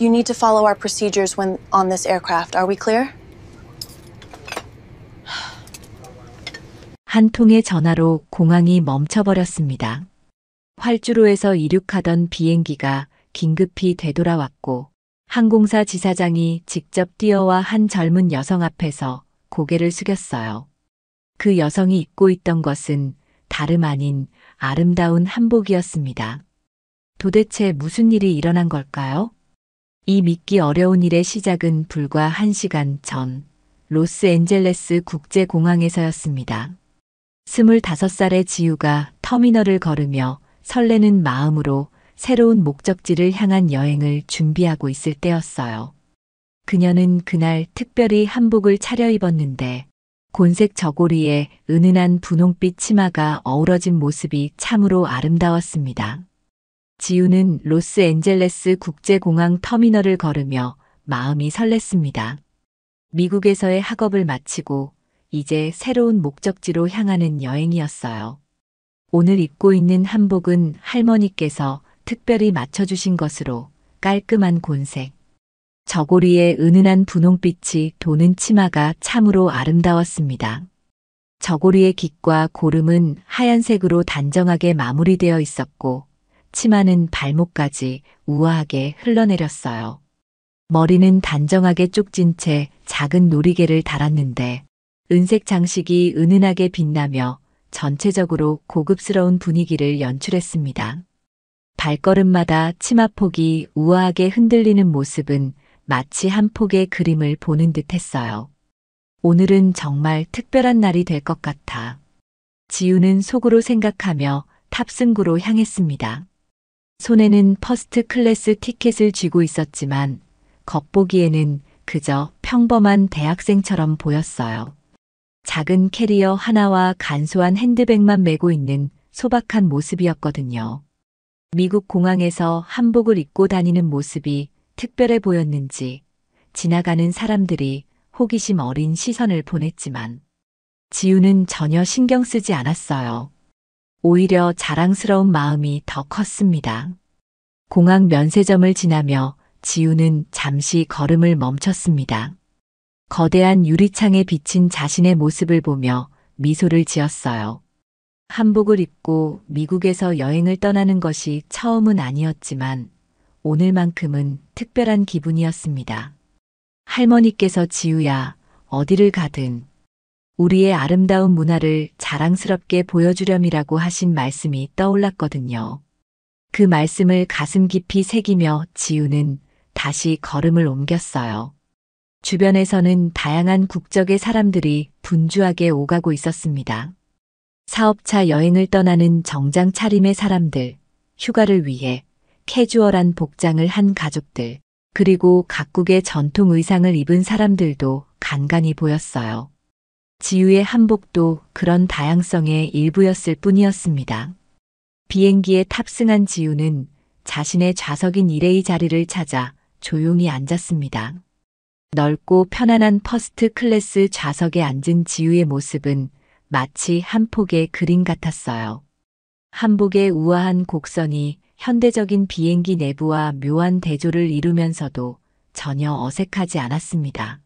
You need to follow our procedures when on this aircraft. Are we clear? 한 통의 전화로 공항이 멈춰버렸습니다. 활주로에서 이륙하던 비행기가 긴급히 되돌아왔고 항공사 지사장이 직접 뛰어와 한 젊은 여성 앞에서 고개를 숙였어요. 그 여성이 입고 있던 것은 다름 아닌 아름다운 한복이었습니다. 도대체 무슨 일이 일어난 걸까요? 이 믿기 어려운 일의 시작은 불과 1시간 전 로스앤젤레스 국제공항에서였습니다. 25살의 지우가 터미널을 걸으며 설레는 마음으로 새로운 목적지를 향한 여행을 준비하고 있을 때였어요. 그녀는 그날 특별히 한복을 차려입었는데 곤색 저고리에 은은한 분홍빛 치마가 어우러진 모습이 참으로 아름다웠습니다. 지우는 로스앤젤레스 국제공항 터미널을 걸으며 마음이 설렜습니다. 미국에서의 학업을 마치고 이제 새로운 목적지로 향하는 여행이었어요. 오늘 입고 있는 한복은 할머니께서 특별히 맞춰주신 것으로 깔끔한 곤색, 저고리에 은은한 분홍빛이 도는 치마가 참으로 아름다웠습니다. 저고리의 깃과 고름은 하얀색으로 단정하게 마무리되어 있었고 치마는 발목까지 우아하게 흘러내렸어요. 머리는 단정하게 쪽진 채 작은 놀이개를 달았는데 은색 장식이 은은하게 빛나며 전체적으로 고급스러운 분위기를 연출했습니다. 발걸음마다 치마폭이 우아하게 흔들리는 모습은 마치 한 폭의 그림을 보는 듯 했어요. 오늘은 정말 특별한 날이 될 것 같아. 지우는 속으로 생각하며 탑승구로 향했습니다. 손에는 퍼스트 클래스 티켓을 쥐고 있었지만 겉보기에는 그저 평범한 대학생처럼 보였어요. 작은 캐리어 하나와 간소한 핸드백만 메고 있는 소박한 모습이었거든요. 미국 공항에서 한복을 입고 다니는 모습이 특별해 보였는지 지나가는 사람들이 호기심 어린 시선을 보냈지만 지우는 전혀 신경 쓰지 않았어요. 오히려 자랑스러운 마음이 더 컸습니다. 공항 면세점을 지나며 지우는 잠시 걸음을 멈췄습니다. 거대한 유리창에 비친 자신의 모습을 보며 미소를 지었어요. 한복을 입고 미국에서 여행을 떠나는 것이 처음은 아니었지만 오늘만큼은 특별한 기분이었습니다. 할머니께서 지우야, 어디를 가든 우리의 아름다운 문화를 자랑스럽게 보여주렴이라고 하신 말씀이 떠올랐거든요. 그 말씀을 가슴 깊이 새기며 지우는 다시 걸음을 옮겼어요. 주변에서는 다양한 국적의 사람들이 분주하게 오가고 있었습니다. 사업차 여행을 떠나는 정장 차림의 사람들, 휴가를 위해 캐주얼한 복장을 한 가족들, 그리고 각국의 전통 의상을 입은 사람들도 간간히 보였어요. 지우의 한복도 그런 다양성의 일부였을 뿐이었습니다. 비행기에 탑승한 지우는 자신의 좌석인 일레의 자리를 찾아 조용히 앉았습니다. 넓고 편안한 퍼스트 클래스 좌석에 앉은 지우의 모습은 마치 한 폭의 그림 같았어요. 한복의 우아한 곡선이 현대적인 비행기 내부와 묘한 대조를 이루면서도 전혀 어색하지 않았습니다.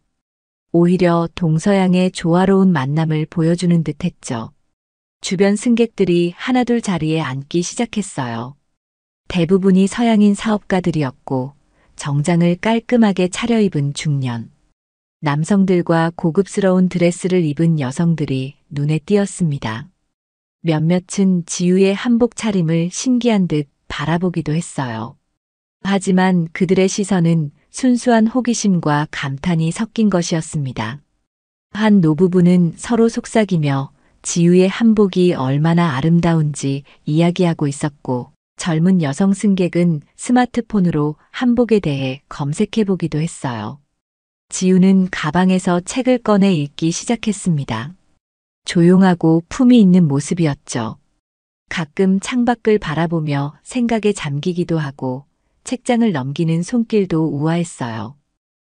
오히려 동서양의 조화로운 만남을 보여주는 듯 했죠. 주변 승객들이 하나둘 자리에 앉기 시작했어요. 대부분이 서양인 사업가들이었고 정장을 깔끔하게 차려입은 중년, 남성들과 고급스러운 드레스를 입은 여성들이 눈에 띄었습니다. 몇몇은 지우의 한복 차림을 신기한 듯 바라보기도 했어요. 하지만 그들의 시선은 순수한 호기심과 감탄이 섞인 것이었습니다. 한 노부부는 서로 속삭이며 지우의 한복이 얼마나 아름다운지 이야기하고 있었고, 젊은 여성 승객은 스마트폰으로 한복에 대해 검색해보기도 했어요. 지우는 가방에서 책을 꺼내 읽기 시작했습니다. 조용하고 품이 있는 모습이었죠. 가끔 창밖을 바라보며 생각에 잠기기도 하고 책장을 넘기는 손길도 우아했어요.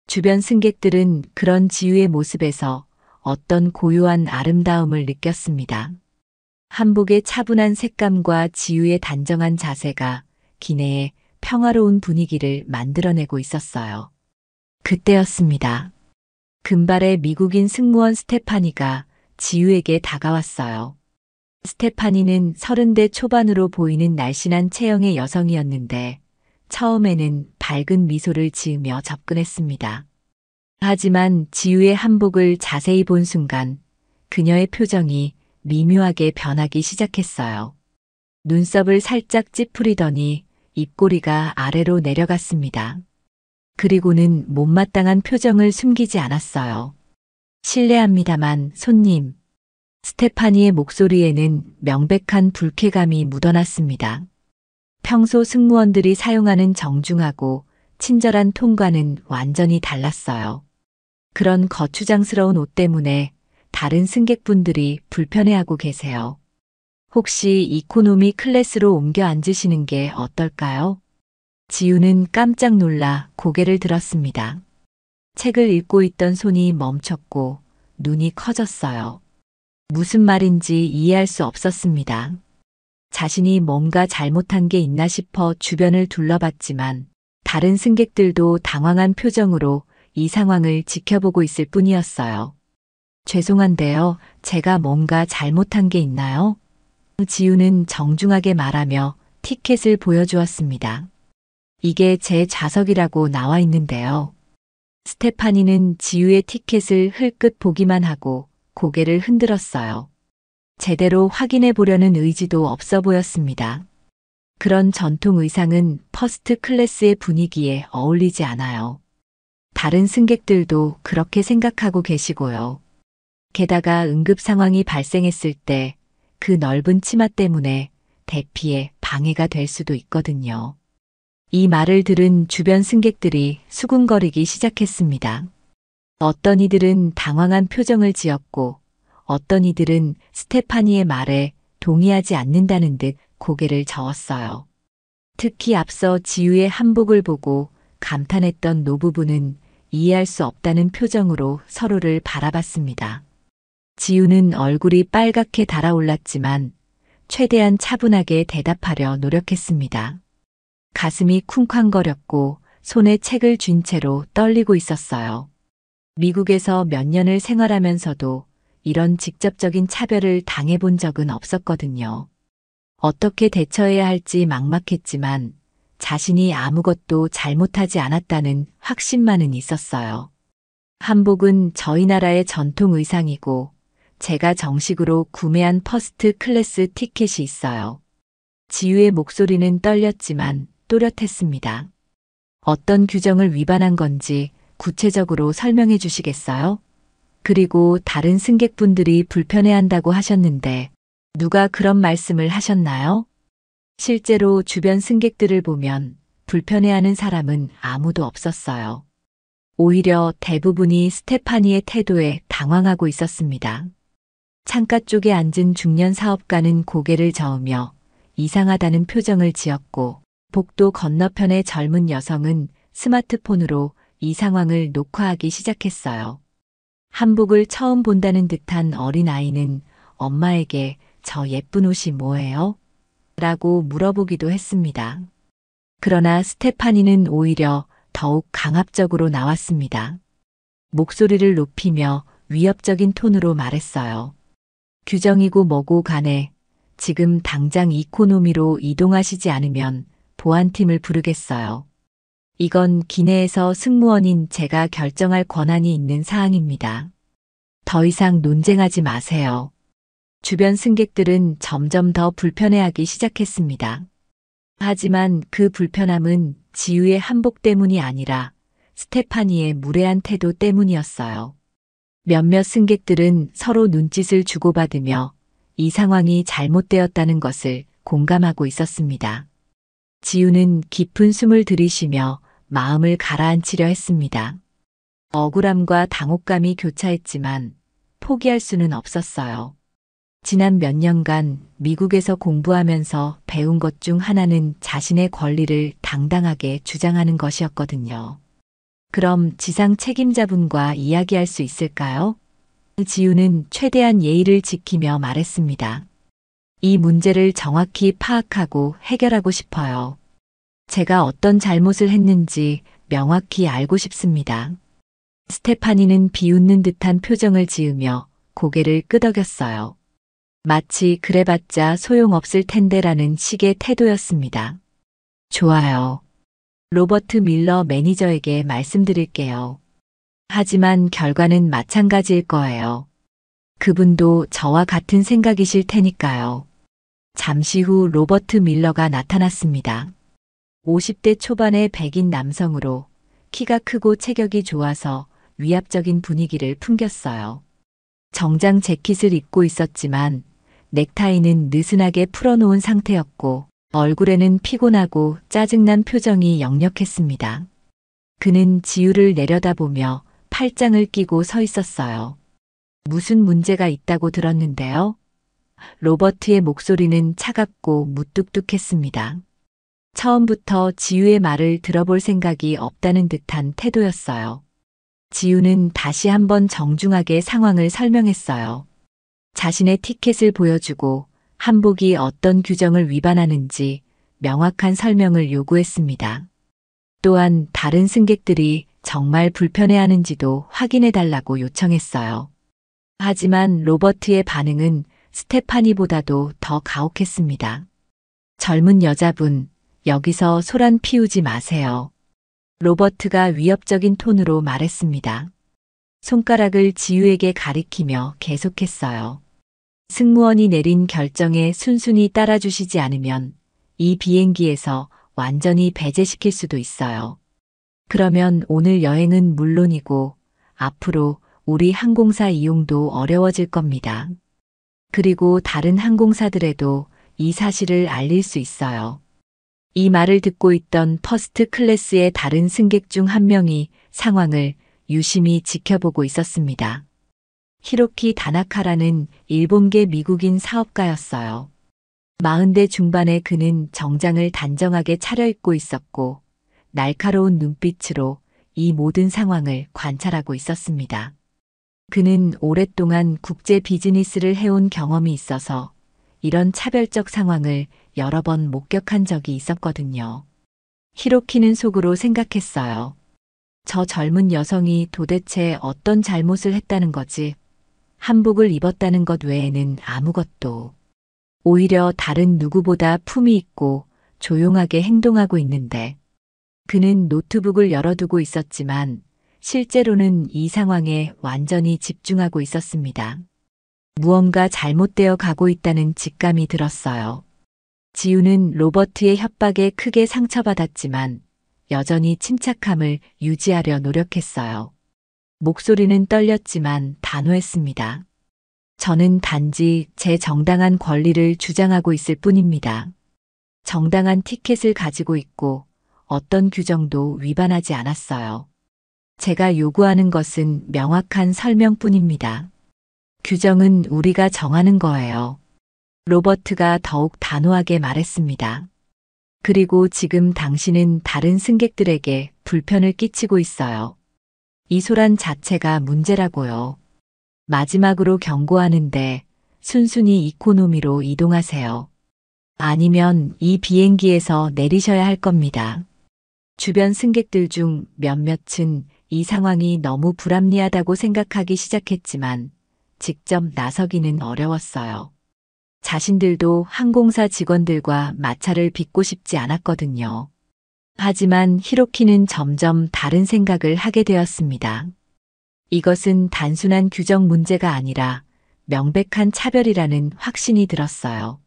주변 승객들은 그런 지우의 모습에서 어떤 고요한 아름다움을 느꼈습니다. 한복의 차분한 색감과 지우의 단정한 자세가 기내에 평화로운 분위기를 만들어내고 있었어요. 그때였습니다. 금발의 미국인 승무원 스테파니가 지우에게 다가왔어요. 스테파니는 30대 초반으로 보이는 날씬한 체형의 여성이었는데 처음에는 밝은 미소를 지으며 접근했습니다. 하지만 지우의 한복을 자세히 본 순간 그녀의 표정이 미묘하게 변하기 시작했어요. 눈썹을 살짝 찌푸리더니 입꼬리가 아래로 내려갔습니다. 그리고는 못마땅한 표정을 숨기지 않았어요. 실례합니다만 손님. 스테파니의 목소리에는 명백한 불쾌감이 묻어났습니다. 평소 승무원들이 사용하는 정중하고 친절한 톤과는 완전히 달랐어요. 그런 거추장스러운 옷 때문에 다른 승객분들이 불편해하고 계세요. 혹시 이코노미 클래스로 옮겨 앉으시는 게 어떨까요? 지우는 깜짝 놀라 고개를 들었습니다. 책을 읽고 있던 손이 멈췄고 눈이 커졌어요. 무슨 말인지 이해할 수 없었습니다. 자신이 뭔가 잘못한 게 있나 싶어 주변을 둘러봤지만 다른 승객들도 당황한 표정으로 이 상황을 지켜보고 있을 뿐이었어요. 죄송한데요, 제가 뭔가 잘못한 게 있나요? 지우는 정중하게 말하며 티켓을 보여주었습니다. 이게 제 좌석이라고 나와 있는데요. 스테파니는 지우의 티켓을 흘끗 보기만 하고 고개를 흔들었어요. 제대로 확인해 보려는 의지도 없어 보였습니다. 그런 전통 의상은 퍼스트 클래스의 분위기에 어울리지 않아요. 다른 승객들도 그렇게 생각하고 계시고요. 게다가 응급 상황이 발생했을 때 그 넓은 치마 때문에 대피에 방해가 될 수도 있거든요. 이 말을 들은 주변 승객들이 수군거리기 시작했습니다. 어떤 이들은 당황한 표정을 지었고 어떤 이들은 스테파니의 말에 동의하지 않는다는 듯 고개를 저었어요. 특히 앞서 지우의 한복을 보고 감탄했던 노부부는 이해할 수 없다는 표정으로 서로를 바라봤습니다. 지우는 얼굴이 빨갛게 달아올랐지만 최대한 차분하게 대답하려 노력했습니다. 가슴이 쿵쾅거렸고 손에 책을 쥔 채로 떨리고 있었어요. 미국에서 몇 년을 생활하면서도 이런 직접적인 차별을 당해본 적은 없었거든요. 어떻게 대처해야 할지 막막했지만 자신이 아무것도 잘못하지 않았다는 확신만은 있었어요. 한복은 저희 나라의 전통 의상이고 제가 정식으로 구매한 퍼스트 클래스 티켓이 있어요. 지우의 목소리는 떨렸지만 또렷했습니다. 어떤 규정을 위반한 건지 구체적으로 설명해 주시겠어요? 그리고 다른 승객분들이 불편해한다고 하셨는데 누가 그런 말씀을 하셨나요? 실제로 주변 승객들을 보면 불편해하는 사람은 아무도 없었어요. 오히려 대부분이 스테파니의 태도에 당황하고 있었습니다. 창가 쪽에 앉은 중년 사업가는 고개를 저으며 이상하다는 표정을 지었고 복도 건너편의 젊은 여성은 스마트폰으로 이 상황을 녹화하기 시작했어요. 한복을 처음 본다는 듯한 어린아이는 엄마에게 저 예쁜 옷이 뭐예요? 라고 물어보기도 했습니다. 그러나 스테파니는 오히려 더욱 강압적으로 나왔습니다. 목소리를 높이며 위협적인 톤으로 말했어요. 규정이고 뭐고 간에 지금 당장 이코노미로 이동하시지 않으면 보안팀을 부르겠어요. 이건 기내에서 승무원인 제가 결정할 권한이 있는 사항입니다. 더 이상 논쟁하지 마세요. 주변 승객들은 점점 더 불편해하기 시작했습니다. 하지만 그 불편함은 지우의 한복 때문이 아니라 스테파니의 무례한 태도 때문이었어요. 몇몇 승객들은 서로 눈짓을 주고받으며 이 상황이 잘못되었다는 것을 공감하고 있었습니다. 지우는 깊은 숨을 들이쉬며 마음을 가라앉히려 했습니다. 억울함과 당혹감이 교차했지만 포기할 수는 없었어요. 지난 몇 년간 미국에서 공부하면서 배운 것 중 하나는 자신의 권리를 당당하게 주장하는 것이었거든요. 그럼 지상 책임자분과 이야기할 수 있을까요? 지우는 최대한 예의를 지키며 말했습니다. 이 문제를 정확히 파악하고 해결하고 싶어요. 제가 어떤 잘못을 했는지 명확히 알고 싶습니다. 스테파니는 비웃는 듯한 표정을 지으며 고개를 끄덕였어요. 마치 그래봤자 소용없을 텐데라는 식의 태도였습니다. 좋아요. 로버트 밀러 매니저에게 말씀드릴게요. 하지만 결과는 마찬가지일 거예요. 그분도 저와 같은 생각이실 테니까요. 잠시 후 로버트 밀러가 나타났습니다. 50대 초반의 백인 남성으로 키가 크고 체격이 좋아서 위압적인 분위기를 풍겼어요. 정장 재킷을 입고 있었지만 넥타이는 느슨하게 풀어놓은 상태였고 얼굴에는 피곤하고 짜증난 표정이 역력했습니다. 그는 지우를 내려다보며 팔짱을 끼고 서 있었어요. 무슨 문제가 있다고 들었는데요? 로버트의 목소리는 차갑고 무뚝뚝했습니다. 처음부터 지우의 말을 들어볼 생각이 없다는 듯한 태도였어요. 지우는 다시 한번 정중하게 상황을 설명했어요. 자신의 티켓을 보여주고 한복이 어떤 규정을 위반하는지 명확한 설명을 요구했습니다. 또한 다른 승객들이 정말 불편해하는지도 확인해달라고 요청했어요. 하지만 로버트의 반응은 스테파니보다도 더 가혹했습니다. 젊은 여자분, 여기서 소란 피우지 마세요. 로버트가 위협적인 톤으로 말했습니다. 손가락을 지우에게 가리키며 계속했어요. 승무원이 내린 결정에 순순히 따라주시지 않으면 이 비행기에서 완전히 배제시킬 수도 있어요. 그러면 오늘 여행은 물론이고 앞으로 우리 항공사 이용도 어려워질 겁니다. 그리고 다른 항공사들에도 이 사실을 알릴 수 있어요. 이 말을 듣고 있던 퍼스트 클래스의 다른 승객 중 한 명이 상황을 유심히 지켜보고 있었습니다. 히로키 다나카라는 일본계 미국인 사업가였어요. 40대 중반의 그는 정장을 단정하게 차려입고 있었고 날카로운 눈빛으로 이 모든 상황을 관찰하고 있었습니다. 그는 오랫동안 국제 비즈니스를 해온 경험이 있어서 이런 차별적 상황을 여러 번 목격한 적이 있었거든요. 히로키는 속으로 생각했어요. 저 젊은 여성이 도대체 어떤 잘못을 했다는 거지? 한복을 입었다는 것 외에는 아무것도. 오히려 다른 누구보다 품위 있고 조용하게 행동하고 있는데 그는 노트북을 열어두고 있었지만 실제로는 이 상황에 완전히 집중하고 있었습니다. 무언가 잘못되어 가고 있다는 직감이 들었어요. 지우는 로버트의 협박에 크게 상처받았지만 여전히 침착함을 유지하려 노력했어요. 목소리는 떨렸지만 단호했습니다. 저는 단지 제 정당한 권리를 주장하고 있을 뿐입니다. 정당한 티켓을 가지고 있고 어떤 규정도 위반하지 않았어요. 제가 요구하는 것은 명확한 설명뿐입니다. 규정은 우리가 정하는 거예요. 로버트가 더욱 단호하게 말했습니다. 그리고 지금 당신은 다른 승객들에게 불편을 끼치고 있어요. 이 소란 자체가 문제라고요. 마지막으로 경고하는데 순순히 이코노미로 이동하세요. 아니면 이 비행기에서 내리셔야 할 겁니다. 주변 승객들 중 몇몇은 이 상황이 너무 불합리하다고 생각하기 시작했지만 직접 나서기는 어려웠어요. 자신들도 항공사 직원들과 마찰을 빚고 싶지 않았거든요. 하지만 히로키는 점점 다른 생각을 하게 되었습니다. 이것은 단순한 규정 문제가 아니라 명백한 차별이라는 확신이 들었어요.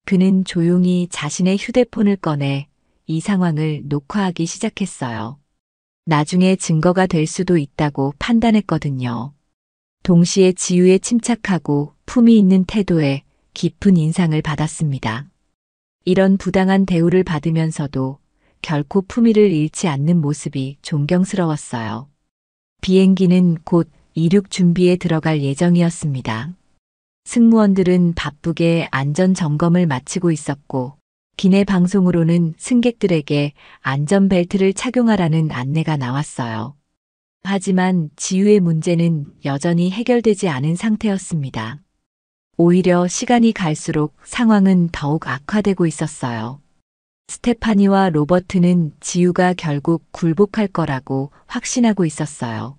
그는 조용히 자신의 휴대폰을 꺼내 이 상황을 녹화하기 시작했어요. 나중에 증거가 될 수도 있다고 판단했거든요. 동시에 지우의 침착하고 품위 있는 태도에 깊은 인상을 받았습니다. 이런 부당한 대우를 받으면서도 결코 품위를 잃지 않는 모습이 존경스러웠어요. 비행기는 곧 이륙 준비에 들어갈 예정이었습니다. 승무원들은 바쁘게 안전 점검을 마치고 있었고 기내 방송으로는 승객들에게 안전벨트를 착용하라는 안내가 나왔어요. 하지만 지우의 문제는 여전히 해결되지 않은 상태였습니다. 오히려 시간이 갈수록 상황은 더욱 악화되고 있었어요. 스테파니와 로버트는 지우가 결국 굴복할 거라고 확신하고 있었어요.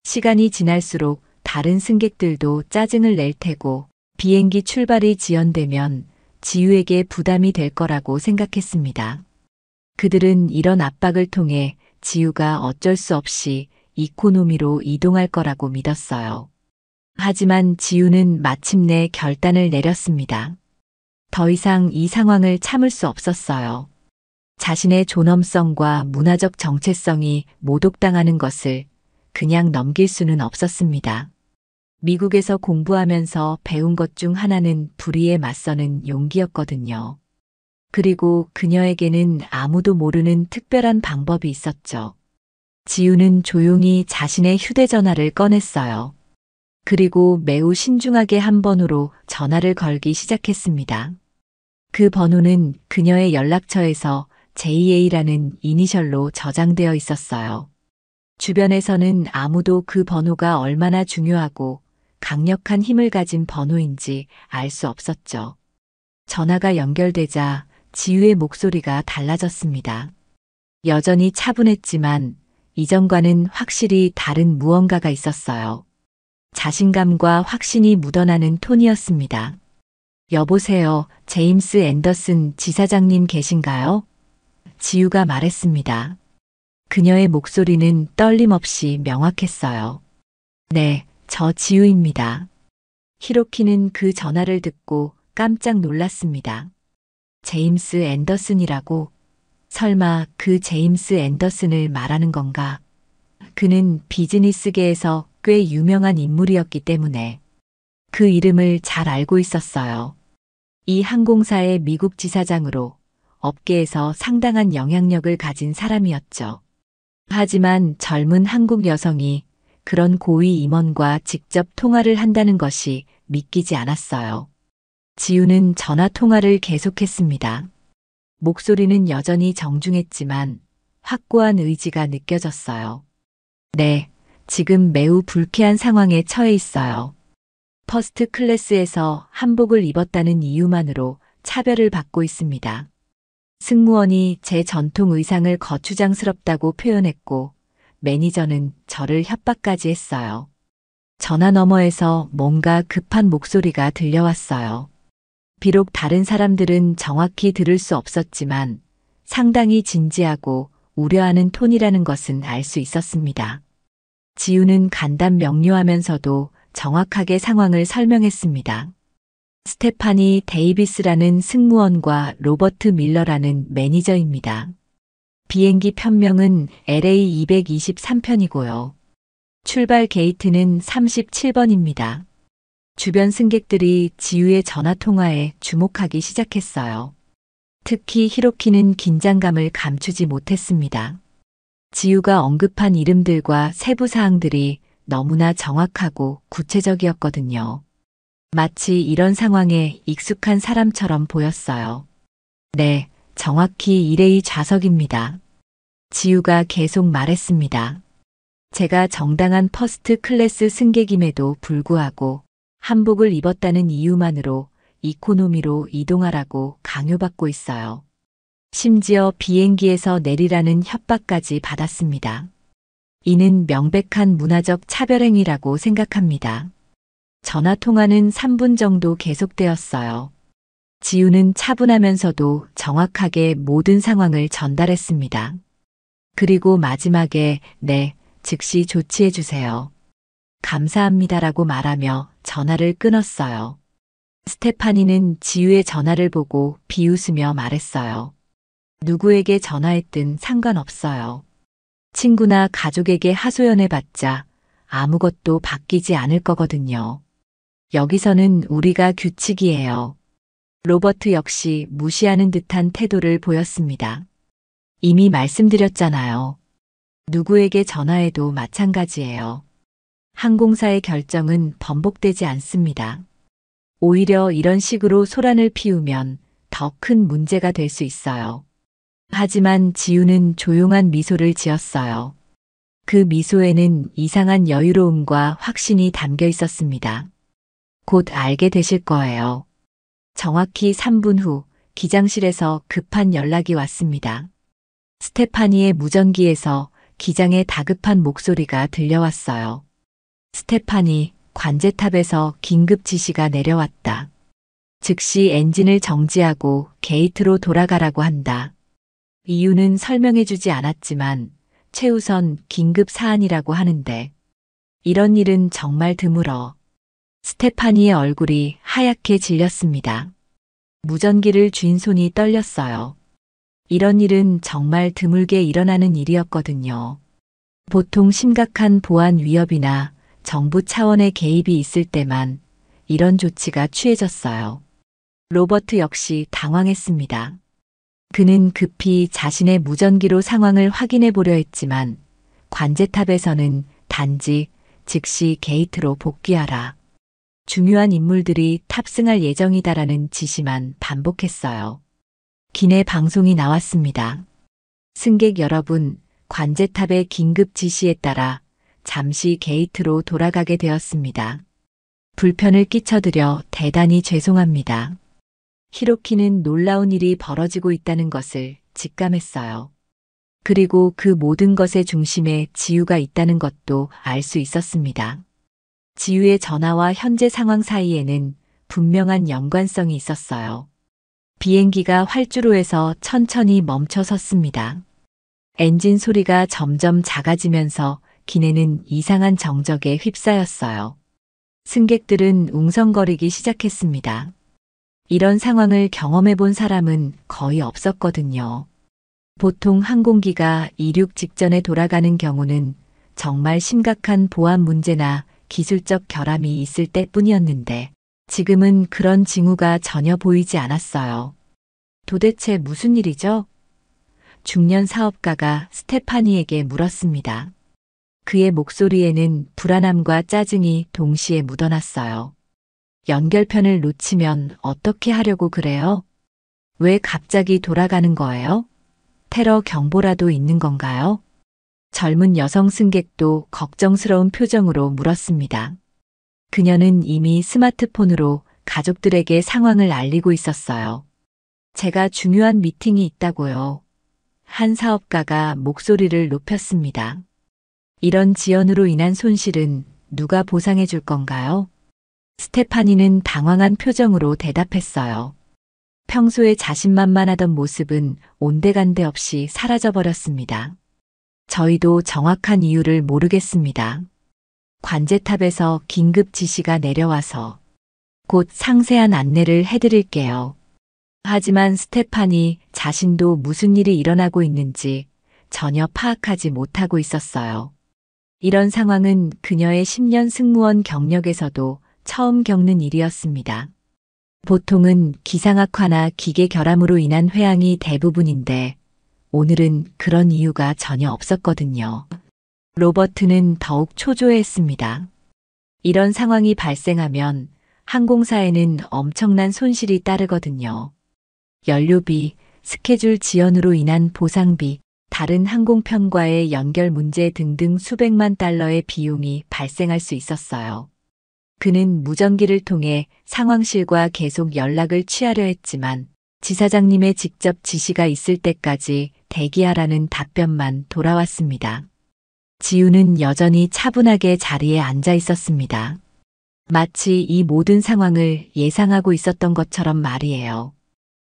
시간이 지날수록 다른 승객들도 짜증을 낼 테고 비행기 출발이 지연되면 지우에게 부담이 될 거라고 생각했습니다. 그들은 이런 압박을 통해 지우가 어쩔 수 없이 이코노미로 이동할 거라고 믿었어요. 하지만 지우는 마침내 결단을 내렸습니다. 더 이상 이 상황을 참을 수 없었어요. 자신의 존엄성과 문화적 정체성이 모독당하는 것을 그냥 넘길 수는 없었습니다. 미국에서 공부하면서 배운 것 중 하나는 불의에 맞서는 용기였거든요. 그리고 그녀에게는 아무도 모르는 특별한 방법이 있었죠. 지우는 조용히 자신의 휴대전화를 꺼냈어요. 그리고 매우 신중하게 한 번으로 전화를 걸기 시작했습니다. 그 번호는 그녀의 연락처에서 JA라는 이니셜로 저장되어 있었어요. 주변에서는 아무도 그 번호가 얼마나 중요하고 강력한 힘을 가진 번호인지 알 수 없었죠. 전화가 연결되자 지우의 목소리가 달라졌습니다. 여전히 차분했지만 이전과는 확실히 다른 무언가가 있었어요. 자신감과 확신이 묻어나는 톤이었습니다. 여보세요, 제임스 앤더슨 지사장님 계신가요? 지우가 말했습니다. 그녀의 목소리는 떨림 없이 명확했어요. 네, 저 지우입니다. 히로키는 그 전화를 듣고 깜짝 놀랐습니다. 제임스 앤더슨이라고? 설마 그 제임스 앤더슨을 말하는 건가? 그는 비즈니스계에서 꽤 유명한 인물이었기 때문에 그 이름을 잘 알고 있었어요. 이 항공사의 미국 지사장으로 업계에서 상당한 영향력을 가진 사람이었죠. 하지만 젊은 한국 여성이 그런 고위 임원과 직접 통화를 한다는 것이 믿기지 않았어요. 지우는 전화 통화를 계속했습니다. 목소리는 여전히 정중했지만 확고한 의지가 느껴졌어요. 네, 지금 매우 불쾌한 상황에 처해 있어요. 퍼스트 클래스에서 한복을 입었다는 이유만으로 차별을 받고 있습니다. 승무원이 제 전통 의상을 거추장스럽다고 표현했고 매니저는 저를 협박까지 했어요. 전화 너머에서 뭔가 급한 목소리가 들려왔어요. 비록 다른 사람들은 정확히 들을 수 없었지만 상당히 진지하고 우려하는 톤이라는 것은 알 수 있었습니다. 지우는 간단 명료하면서도 정확하게 상황을 설명했습니다. 스테파니 데이비스라는 승무원과 로버트 밀러라는 매니저입니다. 비행기 편명은 LA223편이고요. 출발 게이트는 37번입니다. 주변 승객들이 지우의 전화 통화에 주목하기 시작했어요. 특히 히로키는 긴장감을 감추지 못했습니다. 지우가 언급한 이름들과 세부 사항들이 너무나 정확하고 구체적이었거든요. 마치 이런 상황에 익숙한 사람처럼 보였어요. 네, 정확히 1A 좌석입니다. 지우가 계속 말했습니다. 제가 정당한 퍼스트 클래스 승객임에도 불구하고 한복을 입었다는 이유만으로 이코노미로 이동하라고 강요받고 있어요. 심지어 비행기에서 내리라는 협박까지 받았습니다. 이는 명백한 문화적 차별행위라고 생각합니다. 전화 통화는 3분 정도 계속되었어요. 지우는 차분하면서도 정확하게 모든 상황을 전달했습니다. 그리고 마지막에 네, 즉시 조치해 주세요. 감사합니다라고 말하며 전화를 끊었어요. 스테파니는 지우의 전화를 보고 비웃으며 말했어요. 누구에게 전화했든 상관없어요. 친구나 가족에게 하소연해봤자 아무것도 바뀌지 않을 거거든요. 여기서는 우리가 규칙이에요. 로버트 역시 무시하는 듯한 태도를 보였습니다. 이미 말씀드렸잖아요. 누구에게 전화해도 마찬가지예요. 항공사의 결정은 번복되지 않습니다. 오히려 이런 식으로 소란을 피우면 더 큰 문제가 될 수 있어요. 하지만 지우는 조용한 미소를 지었어요. 그 미소에는 이상한 여유로움과 확신이 담겨 있었습니다. 곧 알게 되실 거예요. 정확히 3분 후 기장실에서 급한 연락이 왔습니다. 스테파니의 무전기에서 기장의 다급한 목소리가 들려왔어요. 스테파니, 관제탑에서 긴급 지시가 내려왔다. 즉시 엔진을 정지하고 게이트로 돌아가라고 한다. 이유는 설명해주지 않았지만 최우선 긴급 사안이라고 하는데 이런 일은 정말 드물어. 스테파니의 얼굴이 하얗게 질렸습니다. 무전기를 쥔 손이 떨렸어요. 이런 일은 정말 드물게 일어나는 일이었거든요. 보통 심각한 보안 위협이나 정부 차원의 개입이 있을 때만 이런 조치가 취해졌어요. 로버트 역시 당황했습니다. 그는 급히 자신의 무전기로 상황을 확인해 보려 했지만 관제탑에서는 단지 즉시 게이트로 복귀하라. 중요한 인물들이 탑승할 예정이다라는 지시만 반복했어요. 기내 방송이 나왔습니다. 승객 여러분, 관제탑의 긴급 지시에 따라 잠시 게이트로 돌아가게 되었습니다. 불편을 끼쳐드려 대단히 죄송합니다. 히로키는 놀라운 일이 벌어지고 있다는 것을 직감했어요. 그리고 그 모든 것의 중심에 지유가 있다는 것도 알 수 있었습니다. 지유의 전화와 현재 상황 사이에는 분명한 연관성이 있었어요. 비행기가 활주로에서 천천히 멈춰 섰습니다. 엔진 소리가 점점 작아지면서 기내는 이상한 정적에 휩싸였어요. 승객들은 웅성거리기 시작했습니다. 이런 상황을 경험해 본 사람은 거의 없었거든요. 보통 항공기가 이륙 직전에 돌아가는 경우는 정말 심각한 보안 문제나 기술적 결함이 있을 때뿐이었는데 지금은 그런 징후가 전혀 보이지 않았어요. 도대체 무슨 일이죠? 중년 사업가가 스테파니에게 물었습니다. 그의 목소리에는 불안함과 짜증이 동시에 묻어났어요. 연결편을 놓치면 어떻게 하려고 그래요? 왜 갑자기 돌아가는 거예요? 테러 경보라도 있는 건가요? 젊은 여성 승객도 걱정스러운 표정으로 물었습니다. 그녀는 이미 스마트폰으로 가족들에게 상황을 알리고 있었어요. 제가 중요한 미팅이 있다고요. 한 사업가가 목소리를 높였습니다. 이런 지연으로 인한 손실은 누가 보상해 줄 건가요? 스테파니는 당황한 표정으로 대답했어요. 평소에 자신만만하던 모습은 온데간데 없이 사라져버렸습니다. 저희도 정확한 이유를 모르겠습니다. 관제탑에서 긴급 지시가 내려와서 곧 상세한 안내를 해드릴게요. 하지만 스테파니 자신도 무슨 일이 일어나고 있는지 전혀 파악하지 못하고 있었어요. 이런 상황은 그녀의 10년 승무원 경력에서도 처음 겪는 일이었습니다. 보통은 기상악화나 기계 결함으로 인한 회항이 대부분인데 오늘은 그런 이유가 전혀 없었거든요. 로버트는 더욱 초조해했습니다. 이런 상황이 발생하면 항공사에는 엄청난 손실이 따르거든요. 연료비, 스케줄 지연으로 인한 보상비, 다른 항공편과의 연결 문제 등등 수백만 달러의 비용이 발생할 수 있었어요. 그는 무전기를 통해 상황실과 계속 연락을 취하려 했지만 지사장님의 직접 지시가 있을 때까지 대기하라는 답변만 돌아왔습니다. 지우는 여전히 차분하게 자리에 앉아 있었습니다. 마치 이 모든 상황을 예상하고 있었던 것처럼 말이에요.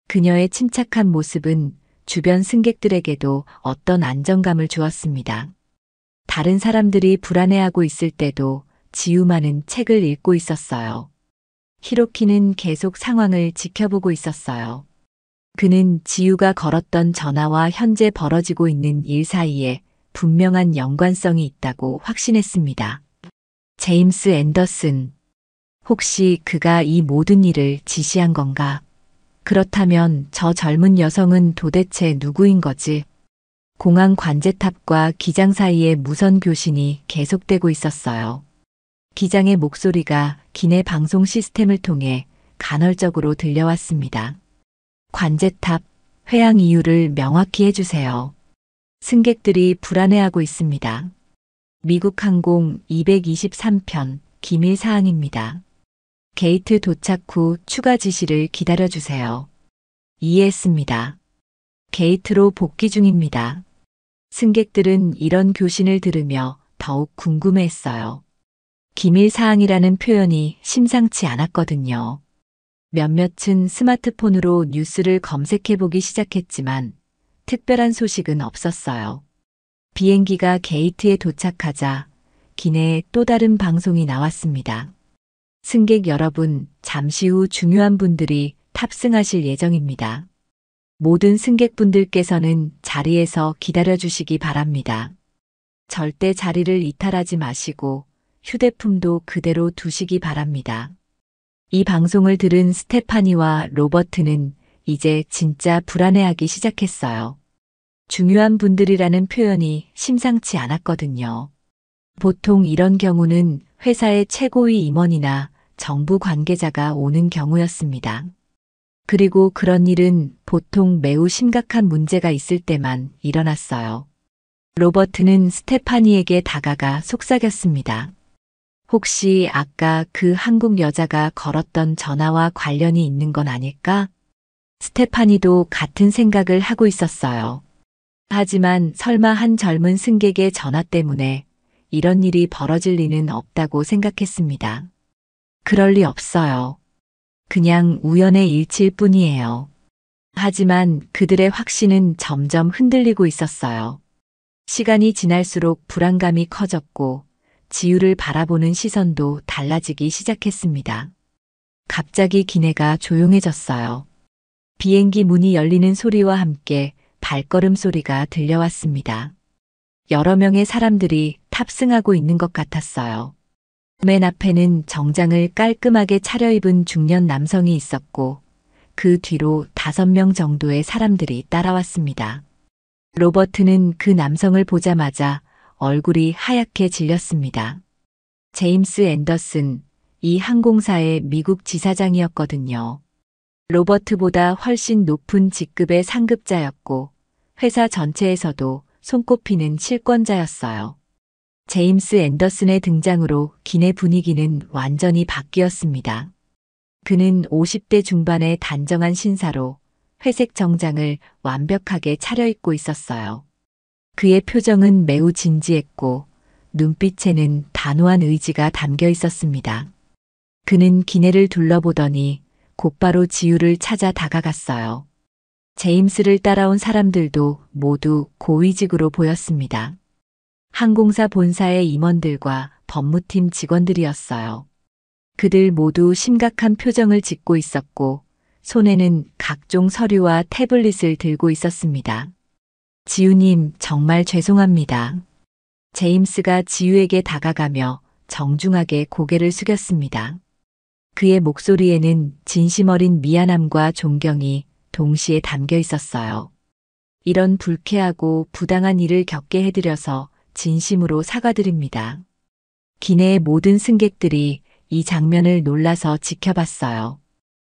그녀의 침착한 모습은 주변 승객들에게도 어떤 안정감을 주었습니다. 다른 사람들이 불안해하고 있을 때도 지우만은 책을 읽고 있었어요. 히로키는 계속 상황을 지켜보고 있었어요. 그는 지우가 걸었던 전화와 현재 벌어지고 있는 일 사이에 분명한 연관성이 있다고 확신했습니다. 제임스 앤더슨. 혹시 그가 이 모든 일을 지시한 건가? 그렇다면 저 젊은 여성은 도대체 누구인 거지? 공항 관제탑과 기장 사이의 무선 교신이 계속되고 있었어요. 기장의 목소리가 기내 방송 시스템을 통해 간헐적으로 들려왔습니다. 관제탑, 회항 이유를 명확히 해주세요. 승객들이 불안해하고 있습니다. 미국 항공 223편 기밀 사항입니다. 게이트 도착 후 추가 지시를 기다려주세요. 이해했습니다. 게이트로 복귀 중입니다. 승객들은 이런 교신을 들으며 더욱 궁금해했어요. 기밀 사항이라는 표현이 심상치 않았거든요. 몇몇은 스마트폰으로 뉴스를 검색해보기 시작했지만 특별한 소식은 없었어요. 비행기가 게이트에 도착하자 기내에 또 다른 방송이 나왔습니다. 승객 여러분, 잠시 후 중요한 분들이 탑승하실 예정입니다. 모든 승객분들께서는 자리에서 기다려주시기 바랍니다. 절대 자리를 이탈하지 마시고 휴대폰도 그대로 두시기 바랍니다. 이 방송을 들은 스테파니와 로버트는 이제 진짜 불안해하기 시작했어요. 중요한 분들이라는 표현이 심상치 않았거든요. 보통 이런 경우는 회사의 최고위 임원이나 정부 관계자가 오는 경우였습니다. 그리고 그런 일은 보통 매우 심각한 문제가 있을 때만 일어났어요. 로버트는 스테파니에게 다가가 속삭였습니다. 혹시 아까 그 한국 여자가 걸었던 전화와 관련이 있는 건 아닐까? 스테파니도 같은 생각을 하고 있었어요. 하지만 설마 한 젊은 승객의 전화 때문에 이런 일이 벌어질 리는 없다고 생각했습니다. 그럴 리 없어요. 그냥 우연의 일치일 뿐이에요. 하지만 그들의 확신은 점점 흔들리고 있었어요. 시간이 지날수록 불안감이 커졌고 지우를 바라보는 시선도 달라지기 시작했습니다. 갑자기 기내가 조용해졌어요. 비행기 문이 열리는 소리와 함께 발걸음 소리가 들려왔습니다. 여러 명의 사람들이 탑승하고 있는 것 같았어요. 맨 앞에는 정장을 깔끔하게 차려입은 중년 남성이 있었고 그 뒤로 5명 정도의 사람들이 따라왔습니다. 로버트는 그 남성을 보자마자 얼굴이 하얗게 질렸습니다. 제임스 앤더슨, 이 항공사의 미국 지사장이었거든요. 로버트보다 훨씬 높은 직급의 상급자였고 회사 전체에서도 손꼽히는 실권자였어요. 제임스 앤더슨의 등장으로 기내 분위기는 완전히 바뀌었습니다. 그는 50대 중반의 단정한 신사로 회색 정장을 완벽하게 차려입고 있었어요. 그의 표정은 매우 진지했고 눈빛에는 단호한 의지가 담겨 있었습니다. 그는 기내를 둘러보더니 곧바로 지우를 찾아 다가갔어요. 제임스를 따라온 사람들도 모두 고위직으로 보였습니다. 항공사 본사의 임원들과 법무팀 직원들이었어요. 그들 모두 심각한 표정을 짓고 있었고 손에는 각종 서류와 태블릿을 들고 있었습니다. 지우님, 정말 죄송합니다. 제임스가 지우에게 다가가며 정중하게 고개를 숙였습니다. 그의 목소리에는 진심 어린 미안함과 존경이 동시에 담겨 있었어요. 이런 불쾌하고 부당한 일을 겪게 해드려서 진심으로 사과드립니다. 기내의 모든 승객들이 이 장면을 놀라서 지켜봤어요.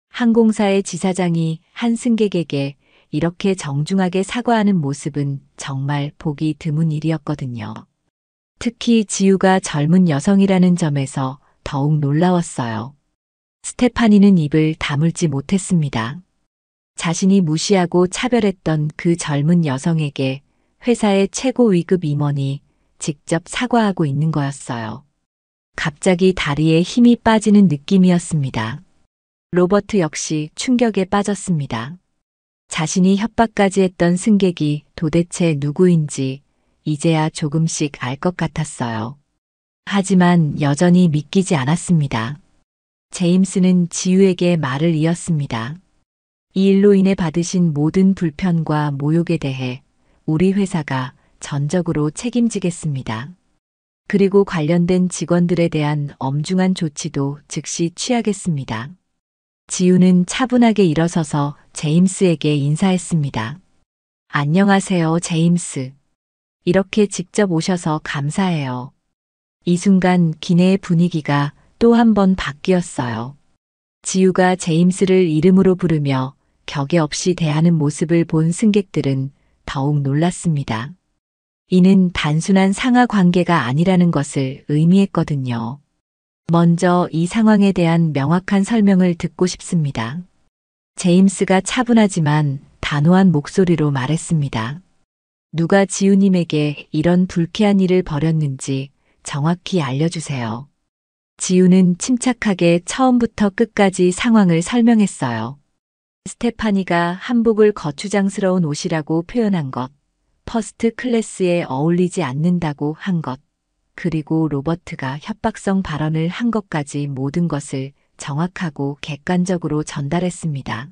항공사의 지사장이 한 승객에게 이렇게 정중하게 사과하는 모습은 정말 보기 드문 일이었거든요. 특히 지우가 젊은 여성이라는 점에서 더욱 놀라웠어요. 스테파니는 입을 다물지 못했습니다. 자신이 무시하고 차별했던 그 젊은 여성에게 회사의 최고 위급 임원이 직접 사과하고 있는 거였어요. 갑자기 다리에 힘이 빠지는 느낌이었습니다. 로버트 역시 충격에 빠졌습니다. 자신이 협박까지 했던 승객이 도대체 누구인지 이제야 조금씩 알 것 같았어요. 하지만 여전히 믿기지 않았습니다. 제임스는 지우에게 말을 이었습니다. 이 일로 인해 받으신 모든 불편과 모욕에 대해 우리 회사가 전적으로 책임지겠습니다. 그리고 관련된 직원들에 대한 엄중한 조치도 즉시 취하겠습니다. 지우는 차분하게 일어서서 제임스에게 인사했습니다. 안녕하세요, 제임스. 이렇게 직접 오셔서 감사해요. 이 순간 기내의 분위기가 또 한 번 바뀌었어요. 지우가 제임스를 이름으로 부르며 격에 없이 대하는 모습을 본 승객들은 더욱 놀랐습니다. 이는 단순한 상하 관계가 아니라는 것을 의미했거든요. 먼저 이 상황에 대한 명확한 설명을 듣고 싶습니다. 제임스가 차분하지만 단호한 목소리로 말했습니다. 누가 지우님에게 이런 불쾌한 일을 벌였는지 정확히 알려주세요. 지우는 침착하게 처음부터 끝까지 상황을 설명했어요. 스테파니가 한복을 거추장스러운 옷이라고 표현한 것, 퍼스트 클래스에 어울리지 않는다고 한 것, 그리고 로버트가 협박성 발언을 한 것까지 모든 것을 정확하고 객관적으로 전달했습니다.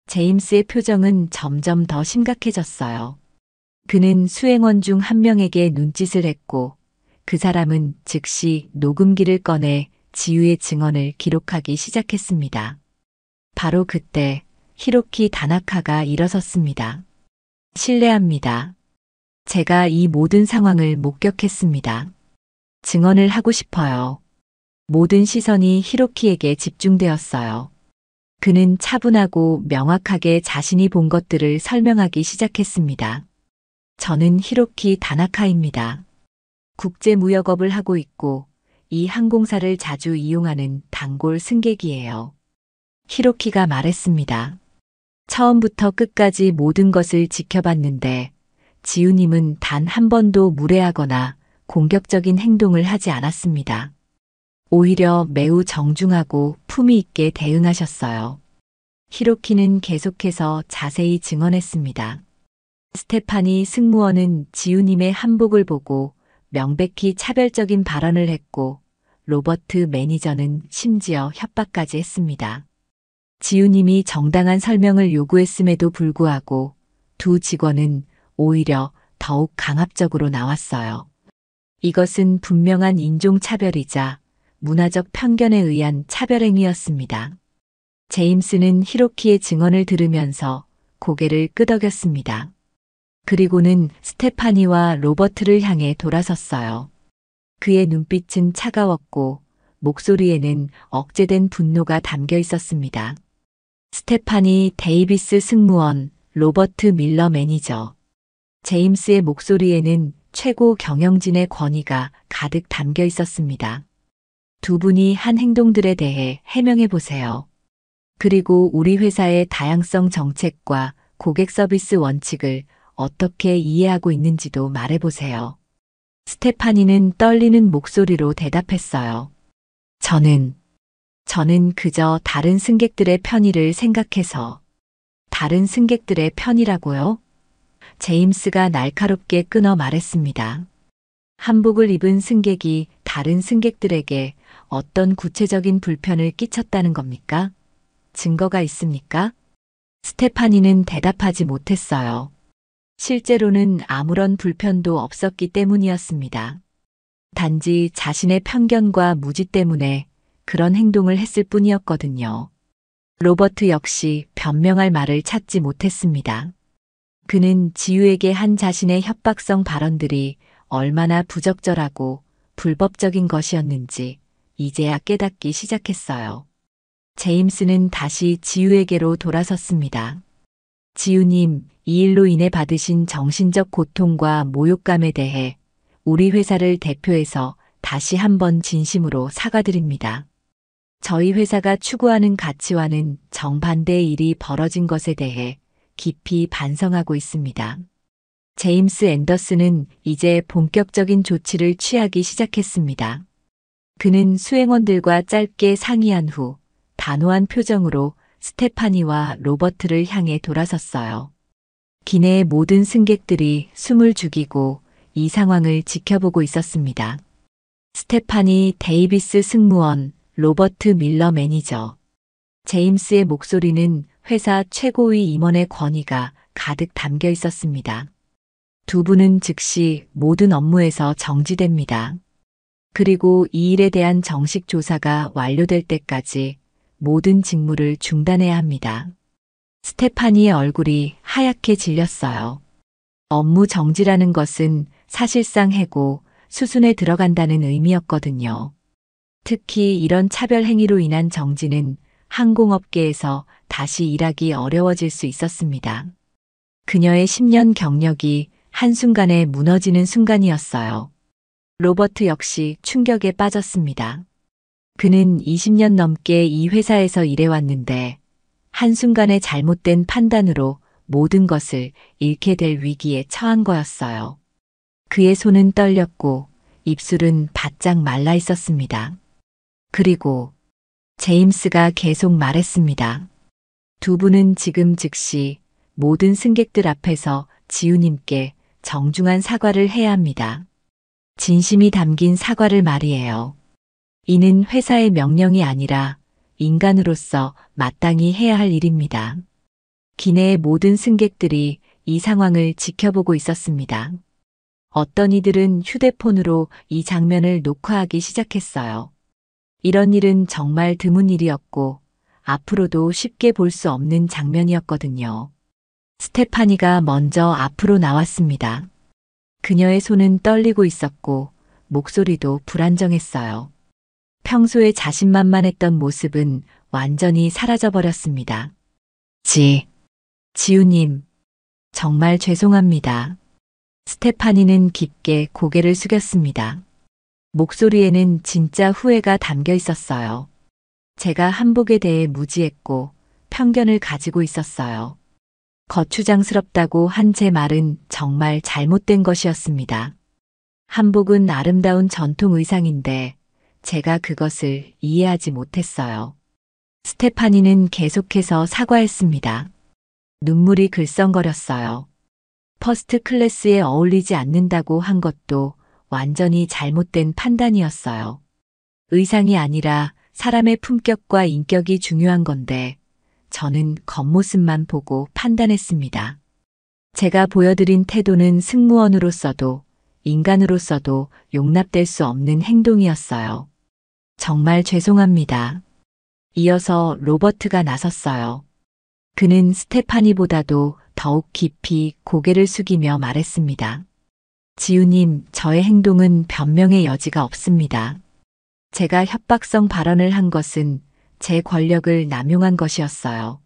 제임스의 표정은 점점 더 심각해졌어요. 그는 수행원 중 한 명에게 눈짓을 했고 그 사람은 즉시 녹음기를 꺼내 지우의 증언을 기록하기 시작했습니다. 바로 그때 히로키 다나카가 일어섰습니다. 실례합니다. 제가 이 모든 상황을 목격했습니다. 증언을 하고 싶어요. 모든 시선이 히로키에게 집중되었어요. 그는 차분하고 명확하게 자신이 본 것들을 설명하기 시작했습니다. 저는 히로키 다나카입니다. 국제무역업을 하고 있고 이 항공사를 자주 이용하는 단골 승객이에요. 히로키가 말했습니다. 처음부터 끝까지 모든 것을 지켜봤는데 지우님은 단 한 번도 무례하거나 공격적인 행동을 하지 않았습니다. 오히려 매우 정중하고 품위 있게 대응하셨어요. 히로키는 계속해서 자세히 증언했습니다. 스테파니 승무원은 지우님의 한복을 보고 명백히 차별적인 발언을 했고 로버트 매니저는 심지어 협박까지 했습니다. 지우님이 정당한 설명을 요구했음에도 불구하고 두 직원은 오히려 더욱 강압적으로 나왔어요. 이것은 분명한 인종차별이자 문화적 편견에 의한 차별행위였습니다. 제임스는 히로키의 증언을 들으면서 고개를 끄덕였습니다. 그리고는 스테파니와 로버트를 향해 돌아섰어요. 그의 눈빛은 차가웠고 목소리에는 억제된 분노가 담겨 있었습니다. 스테파니 데이비스 승무원, 로버트 밀러 매니저. 제임스의 목소리에는 최고 경영진의 권위가 가득 담겨 있었습니다. 두 분이 한 행동들에 대해 해명해 보세요. 그리고 우리 회사의 다양성 정책과 고객 서비스 원칙을 어떻게 이해하고 있는지도 말해보세요. 스테파니는 떨리는 목소리로 대답했어요. 저는 그저 다른 승객들의 편의를 생각해서. 다른 승객들의 편의라고요? 제임스가 날카롭게 끊어 말했습니다. 한복을 입은 승객이 다른 승객들에게 어떤 구체적인 불편을 끼쳤다는 겁니까? 증거가 있습니까? 스테파니는 대답하지 못했어요. 실제로는 아무런 불편도 없었기 때문이었습니다. 단지 자신의 편견과 무지 때문에 그런 행동을 했을 뿐이었거든요. 로버트 역시 변명할 말을 찾지 못했습니다. 그는 지우에게 한 자신의 협박성 발언들이 얼마나 부적절하고 불법적인 것이었는지 이제야 깨닫기 시작했어요. 제임스는 다시 지우에게로 돌아섰습니다. 지우님, 이 일로 인해 받으신 정신적 고통과 모욕감에 대해 우리 회사를 대표해서 다시 한번 진심으로 사과드립니다. 저희 회사가 추구하는 가치와는 정반대의 일이 벌어진 것에 대해 깊이 반성하고 있습니다. 제임스 앤더슨은 이제 본격적인 조치를 취하기 시작했습니다. 그는 수행원들과 짧게 상의한 후 단호한 표정으로 스테파니와 로버트를 향해 돌아섰어요. 기내의 모든 승객들이 숨을 죽이고 이 상황을 지켜보고 있었습니다. 스테파니 데이비스 승무원, 로버트 밀러 매니저. 제임스의 목소리는 회사 최고위 임원의 권위가 가득 담겨 있었습니다. 두 분은 즉시 모든 업무에서 정지됩니다. 그리고 이 일에 대한 정식 조사가 완료될 때까지 모든 직무를 중단해야 합니다. 스테파니의 얼굴이 하얗게 질렸어요. 업무 정지라는 것은 사실상 해고, 수순에 들어간다는 의미였거든요. 특히 이런 차별 행위로 인한 정지는 항공업계에서 다시 일하기 어려워질 수 있었습니다. 그녀의 10년 경력이 한순간에 무너지는 순간이었어요. 로버트 역시 충격에 빠졌습니다. 그는 20년 넘게 이 회사에서 일해왔는데 한순간의 잘못된 판단으로 모든 것을 잃게 될 위기에 처한 거였어요. 그의 손은 떨렸고 입술은 바짝 말라 있었습니다. 그리고 제임스가 계속 말했습니다. 두 분은 지금 즉시 모든 승객들 앞에서 지우님께 정중한 사과를 해야 합니다. 진심이 담긴 사과를 말이에요. 이는 회사의 명령이 아니라 인간으로서 마땅히 해야 할 일입니다. 기내의 모든 승객들이 이 상황을 지켜보고 있었습니다. 어떤 이들은 휴대폰으로 이 장면을 녹화하기 시작했어요. 이런 일은 정말 드문 일이었고 앞으로도 쉽게 볼 수 없는 장면이었거든요. 스테파니가 먼저 앞으로 나왔습니다. 그녀의 손은 떨리고 있었고 목소리도 불안정했어요. 평소에 자신만만했던 모습은 완전히 사라져버렸습니다. 지우님, 정말 죄송합니다. 스테파니는 깊게 고개를 숙였습니다. 목소리에는 진짜 후회가 담겨 있었어요. 제가 한복에 대해 무지했고 편견을 가지고 있었어요. 거추장스럽다고 한 제 말은 정말 잘못된 것이었습니다. 한복은 아름다운 전통 의상인데 제가 그것을 이해하지 못했어요. 스테파니는 계속해서 사과했습니다. 눈물이 글썽거렸어요. 퍼스트 클래스에 어울리지 않는다고 한 것도 완전히 잘못된 판단이었어요. 의상이 아니라 사람의 품격과 인격이 중요한 건데 저는 겉모습만 보고 판단했습니다. 제가 보여드린 태도는 승무원으로서도 인간으로서도 용납될 수 없는 행동이었어요. 정말 죄송합니다. 이어서 로버트가 나섰어요. 그는 스테파니보다도 더욱 깊이 고개를 숙이며 말했습니다. 지우님, 저의 행동은 변명의 여지가 없습니다. 제가 협박성 발언을 한 것은 제 권력을 남용한 것이었어요.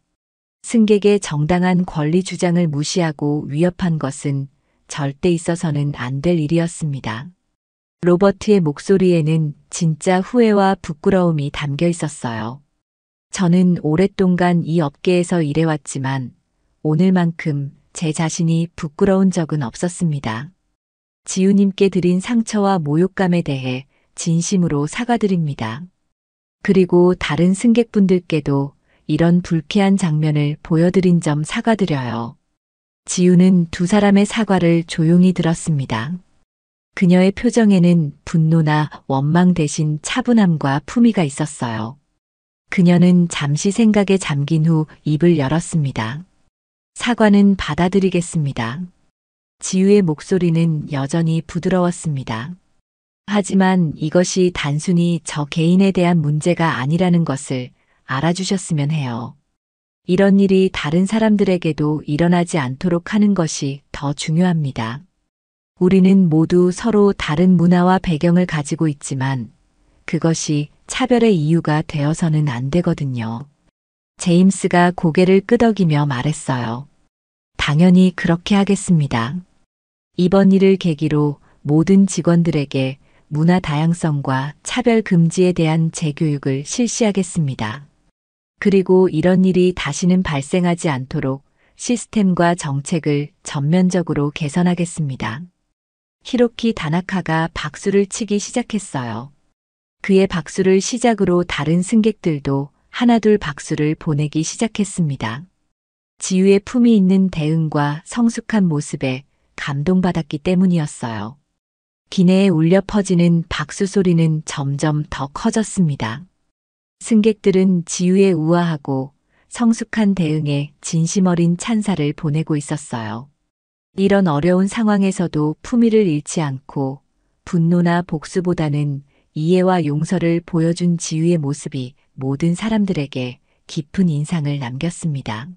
승객의 정당한 권리 주장을 무시하고 위협한 것은 절대 있어서는 안 될 일이었습니다. 로버트의 목소리에는 진짜 후회와 부끄러움이 담겨 있었어요. 저는 오랫동안 이 업계에서 일해왔지만 오늘만큼 제 자신이 부끄러운 적은 없었습니다. 지우님께 드린 상처와 모욕감에 대해 진심으로 사과드립니다. 그리고 다른 승객분들께도 이런 불쾌한 장면을 보여드린 점 사과드려요. 지우는 두 사람의 사과를 조용히 들었습니다. 그녀의 표정에는 분노나 원망 대신 차분함과 품위가 있었어요. 그녀는 잠시 생각에 잠긴 후 입을 열었습니다. 사과는 받아들이겠습니다. 지우의 목소리는 여전히 부드러웠습니다. 하지만 이것이 단순히 저 개인에 대한 문제가 아니라는 것을 알아주셨으면 해요. 이런 일이 다른 사람들에게도 일어나지 않도록 하는 것이 더 중요합니다. 우리는 모두 서로 다른 문화와 배경을 가지고 있지만 그것이 차별의 이유가 되어서는 안 되거든요. 제임스가 고개를 끄덕이며 말했어요. 당연히 그렇게 하겠습니다. 이번 일을 계기로 모든 직원들에게 문화 다양성과 차별 금지에 대한 재교육을 실시하겠습니다. 그리고 이런 일이 다시는 발생하지 않도록 시스템과 정책을 전면적으로 개선하겠습니다. 히로키 다나카가 박수를 치기 시작했어요. 그의 박수를 시작으로 다른 승객들도 하나둘 박수를 보내기 시작했습니다. 지우의 품이 있는 대응과 성숙한 모습에 감동받았기 때문이었어요. 기내에 울려 퍼지는 박수 소리는 점점 더 커졌습니다. 승객들은 지우의 우아하고 성숙한 대응에 진심 어린 찬사를 보내고 있었어요. 이런 어려운 상황에서도 품위를 잃지 않고 분노나 복수보다는 이해와 용서를 보여준 지우의 모습이 모든 사람들에게 깊은 인상을 남겼습니다.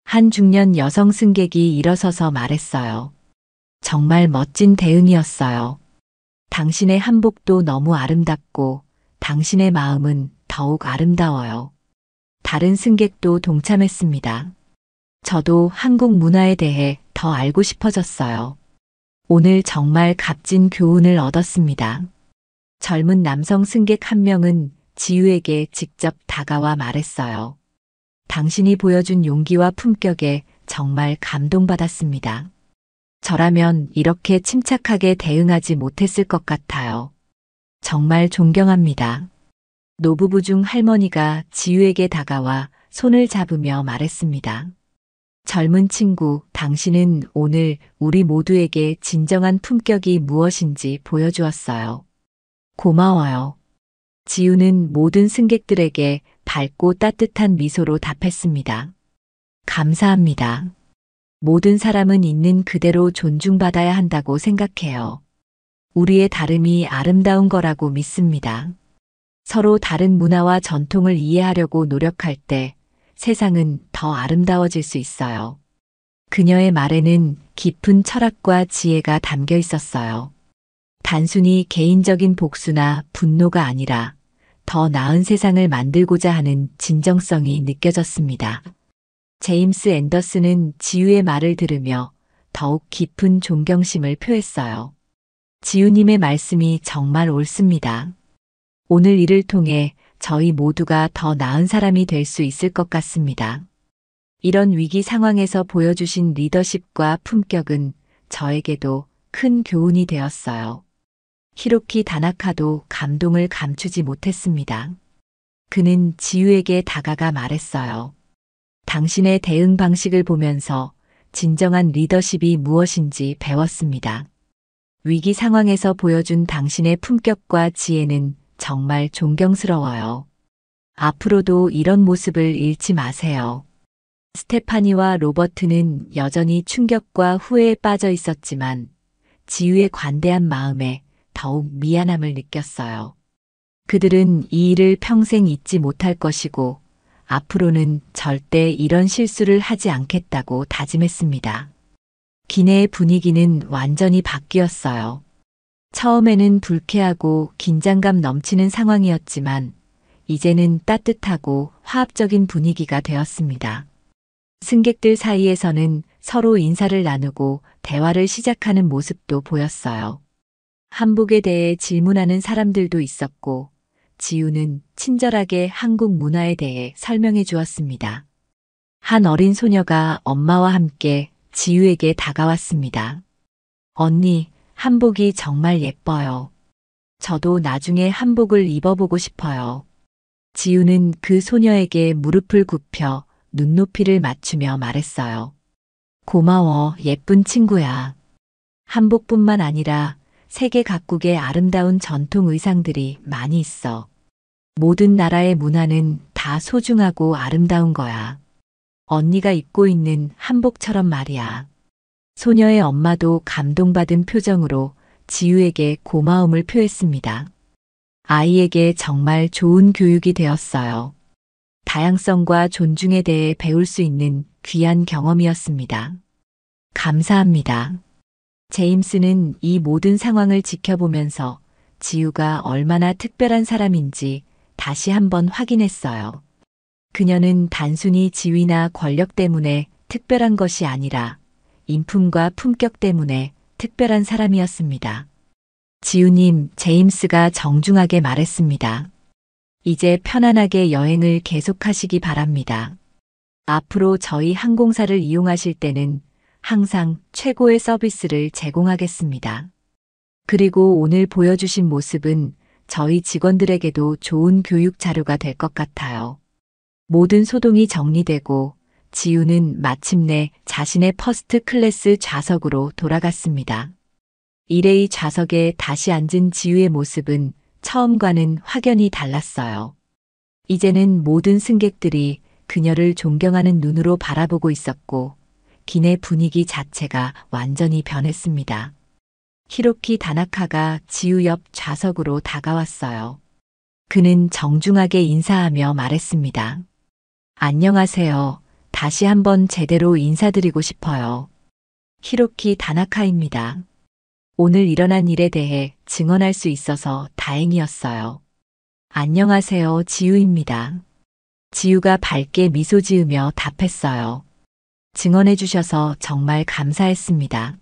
한 중년 여성 승객이 일어서서 말했어요. 정말 멋진 대응이었어요. 당신의 한복도 너무 아름답고 당신의 마음은 더욱 아름다워요. 다른 승객도 동참했습니다. 저도 한국 문화에 대해 더 알고 싶어졌어요. 오늘 정말 값진 교훈을 얻었습니다. 젊은 남성 승객 한 명은 지우에게 직접 다가와 말했어요. 당신이 보여준 용기와 품격에 정말 감동받았습니다. 저라면 이렇게 침착하게 대응하지 못했을 것 같아요. 정말 존경합니다. 노부부 중 할머니가 지우에게 다가와 손을 잡으며 말했습니다. 젊은 친구, 당신은 오늘 우리 모두에게 진정한 품격이 무엇인지 보여주었어요. 고마워요. 지우는 모든 승객들에게 밝고 따뜻한 미소로 답했습니다. 감사합니다. 모든 사람은 있는 그대로 존중받아야 한다고 생각해요. 우리의 다름이 아름다운 거라고 믿습니다. 서로 다른 문화와 전통을 이해하려고 노력할 때 세상은 더 아름다워질 수 있어요. 그녀의 말에는 깊은 철학과 지혜가 담겨 있었어요. 단순히 개인적인 복수나 분노가 아니라 더 나은 세상을 만들고자 하는 진정성이 느껴졌습니다. 제임스 앤더슨은 지우의 말을 들으며 더욱 깊은 존경심을 표했어요. 지우님의 말씀이 정말 옳습니다. 오늘 일을 통해 저희 모두가 더 나은 사람이 될 수 있을 것 같습니다. 이런 위기 상황에서 보여주신 리더십과 품격은 저에게도 큰 교훈이 되었어요. 히로키 다나카도 감동을 감추지 못했습니다. 그는 지우에게 다가가 말했어요. 당신의 대응 방식을 보면서 진정한 리더십이 무엇인지 배웠습니다. 위기 상황에서 보여준 당신의 품격과 지혜는 정말 존경스러워요. 앞으로도 이런 모습을 잃지 마세요. 스테파니와 로버트는 여전히 충격과 후회에 빠져 있었지만 지우의 관대한 마음에 더욱 미안함을 느꼈어요. 그들은 이 일을 평생 잊지 못할 것이고 앞으로는 절대 이런 실수를 하지 않겠다고 다짐했습니다. 기내의 분위기는 완전히 바뀌었어요. 처음에는 불쾌하고 긴장감 넘치는 상황이었지만 이제는 따뜻하고 화합적인 분위기가 되었습니다. 승객들 사이에서는 서로 인사를 나누고 대화를 시작하는 모습도 보였어요. 한복에 대해 질문하는 사람들도 있었고 지우는 친절하게 한국 문화에 대해 설명해 주었습니다. 한 어린 소녀가 엄마와 함께 지우에게 다가왔습니다. 언니, 한복이 정말 예뻐요. 저도 나중에 한복을 입어보고 싶어요. 지우는 그 소녀에게 무릎을 굽혀 눈높이를 맞추며 말했어요. 고마워, 예쁜 친구야. 한복뿐만 아니라 세계 각국의 아름다운 전통 의상들이 많이 있어. 모든 나라의 문화는 다 소중하고 아름다운 거야. 언니가 입고 있는 한복처럼 말이야. 소녀의 엄마도 감동받은 표정으로 지우에게 고마움을 표했습니다. 아이에게 정말 좋은 교육이 되었어요. 다양성과 존중에 대해 배울 수 있는 귀한 경험이었습니다. 감사합니다. 제임스는 이 모든 상황을 지켜보면서 지우가 얼마나 특별한 사람인지 다시 한번 확인했어요. 그녀는 단순히 지위나 권력 때문에 특별한 것이 아니라 인품과 품격 때문에 특별한 사람이었습니다. 지우님, 제임스가 정중하게 말했습니다. 이제 편안하게 여행을 계속하시기 바랍니다. 앞으로 저희 항공사를 이용하실 때는 항상 최고의 서비스를 제공하겠습니다. 그리고 오늘 보여주신 모습은 저희 직원들에게도 좋은 교육 자료가 될 것 같아요. 모든 소동이 정리되고 지우는 마침내 자신의 퍼스트 클래스 좌석으로 돌아갔습니다. 일회의 좌석에 다시 앉은 지우의 모습은 처음과는 확연히 달랐어요. 이제는 모든 승객들이 그녀를 존경하는 눈으로 바라보고 있었고 기내 분위기 자체가 완전히 변했습니다. 히로키 다나카가 지우 옆 좌석으로 다가왔어요. 그는 정중하게 인사하며 말했습니다. 안녕하세요. 다시 한번 제대로 인사드리고 싶어요. 히로키 다나카입니다. 오늘 일어난 일에 대해 증언할 수 있어서 다행이었어요. 안녕하세요, 지우입니다. 지우가 밝게 미소 지으며 답했어요. 증언해 주셔서 정말 감사했습니다.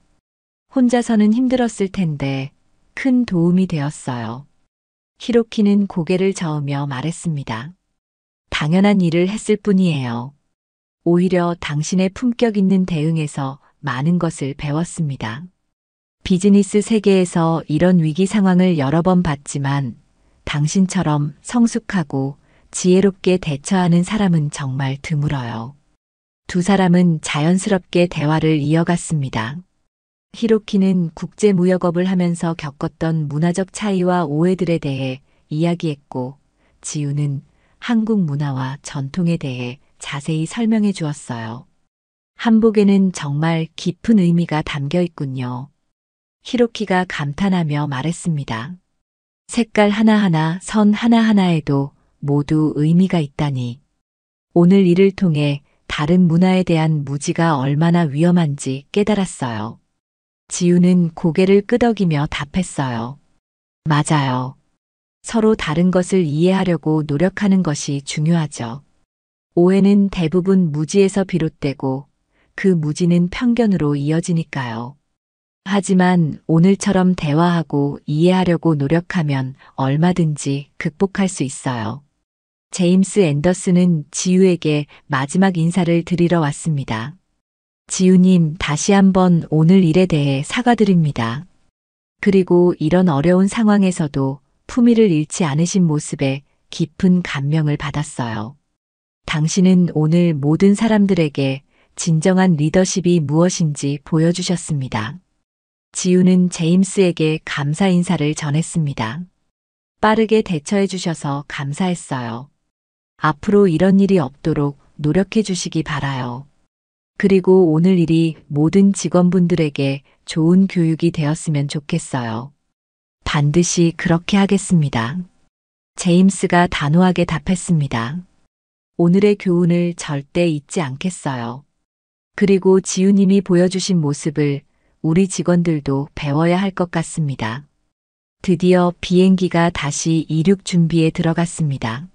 혼자서는 힘들었을 텐데 큰 도움이 되었어요. 히로키는 고개를 저으며 말했습니다. 당연한 일을 했을 뿐이에요. 오히려 당신의 품격 있는 대응에서 많은 것을 배웠습니다. 비즈니스 세계에서 이런 위기 상황을 여러 번 봤지만 당신처럼 성숙하고 지혜롭게 대처하는 사람은 정말 드물어요. 두 사람은 자연스럽게 대화를 이어갔습니다. 히로키는 국제무역업을 하면서 겪었던 문화적 차이와 오해들에 대해 이야기했고, 지우는 한국 문화와 전통에 대해 자세히 설명해 주었어요. 한복에는 정말 깊은 의미가 담겨 있군요. 히로키가 감탄하며 말했습니다. 색깔 하나하나, 선 하나하나에도 모두 의미가 있다니. 오늘 이를 통해 다른 문화에 대한 무지가 얼마나 위험한지 깨달았어요. 지우는 고개를 끄덕이며 답했어요. 맞아요. 서로 다른 것을 이해하려고 노력하는 것이 중요하죠. 오해는 대부분 무지에서 비롯되고 그 무지는 편견으로 이어지니까요. 하지만 오늘처럼 대화하고 이해하려고 노력하면 얼마든지 극복할 수 있어요. 제임스 앤더슨은 지우에게 마지막 인사를 드리러 왔습니다. 지우님, 다시 한번 오늘 일에 대해 사과드립니다. 그리고 이런 어려운 상황에서도 품위를 잃지 않으신 모습에 깊은 감명을 받았어요. 당신은 오늘 모든 사람들에게 진정한 리더십이 무엇인지 보여주셨습니다. 지우는 제임스에게 감사 인사를 전했습니다. 빠르게 대처해 주셔서 감사했어요. 앞으로 이런 일이 없도록 노력해 주시기 바라요. 그리고 오늘 일이 모든 직원분들에게 좋은 교육이 되었으면 좋겠어요. 반드시 그렇게 하겠습니다. 제임스가 단호하게 답했습니다. 오늘의 교훈을 절대 잊지 않겠어요. 그리고 지우님이 보여주신 모습을 우리 직원들도 배워야 할 것 같습니다. 드디어 비행기가 다시 이륙 준비에 들어갔습니다.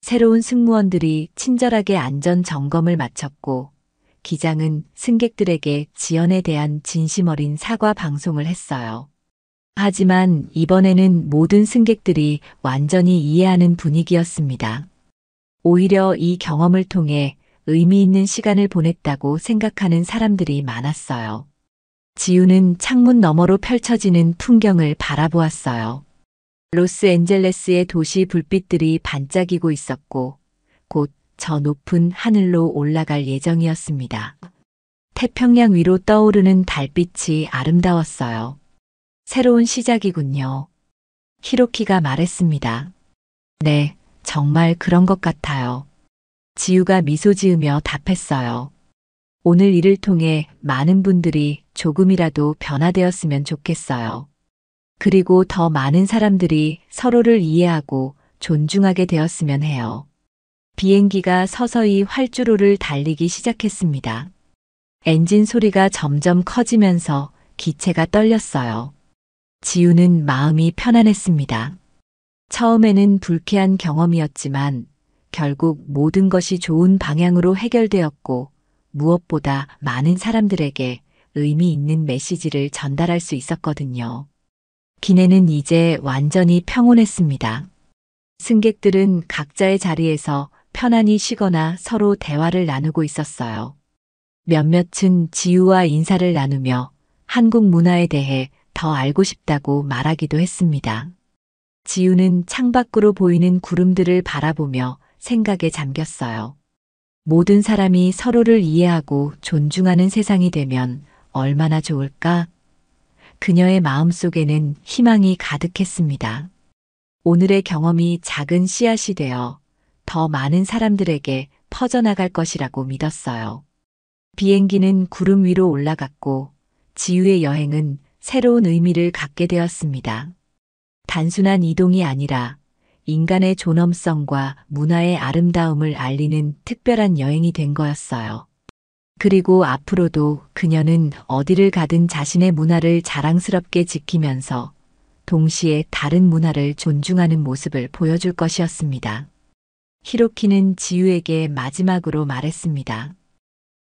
새로운 승무원들이 친절하게 안전 점검을 마쳤고, 기장은 승객들에게 지연에 대한 진심 어린 사과 방송을 했어요. 하지만 이번에는 모든 승객들이 완전히 이해하는 분위기였습니다. 오히려 이 경험을 통해 의미 있는 시간을 보냈다고 생각하는 사람들이 많았어요. 지우는 창문 너머로 펼쳐지는 풍경을 바라보았어요. 로스앤젤레스의 도시 불빛들이 반짝이고 있었고, 곧 저 높은 하늘로 올라갈 예정이었습니다. 태평양 위로 떠오르는 달빛이 아름다웠어요. 새로운 시작이군요. 히로키가 말했습니다. 네, 정말 그런 것 같아요. 지우가 미소 지으며 답했어요. 오늘 일을 통해 많은 분들이 조금이라도 변화되었으면 좋겠어요. 그리고 더 많은 사람들이 서로를 이해하고 존중하게 되었으면 해요. 비행기가 서서히 활주로를 달리기 시작했습니다. 엔진 소리가 점점 커지면서 기체가 떨렸어요. 지우는 마음이 편안했습니다. 처음에는 불쾌한 경험이었지만 결국 모든 것이 좋은 방향으로 해결되었고, 무엇보다 많은 사람들에게 의미 있는 메시지를 전달할 수 있었거든요. 기내는 이제 완전히 평온했습니다. 승객들은 각자의 자리에서 편안히 쉬거나 서로 대화를 나누고 있었어요. 몇몇은 지우와 인사를 나누며 한국 문화에 대해 더 알고 싶다고 말하기도 했습니다. 지우는 창밖으로 보이는 구름들을 바라보며 생각에 잠겼어요. 모든 사람이 서로를 이해하고 존중하는 세상이 되면 얼마나 좋을까? 그녀의 마음속에는 희망이 가득했습니다. 오늘의 경험이 작은 씨앗이 되어 더 많은 사람들에게 퍼져나갈 것이라고 믿었어요. 비행기는 구름 위로 올라갔고, 지우의 여행은 새로운 의미를 갖게 되었습니다. 단순한 이동이 아니라 인간의 존엄성과 문화의 아름다움을 알리는 특별한 여행이 된 거였어요. 그리고 앞으로도 그녀는 어디를 가든 자신의 문화를 자랑스럽게 지키면서 동시에 다른 문화를 존중하는 모습을 보여줄 것이었습니다. 히로키는 지우에게 마지막으로 말했습니다.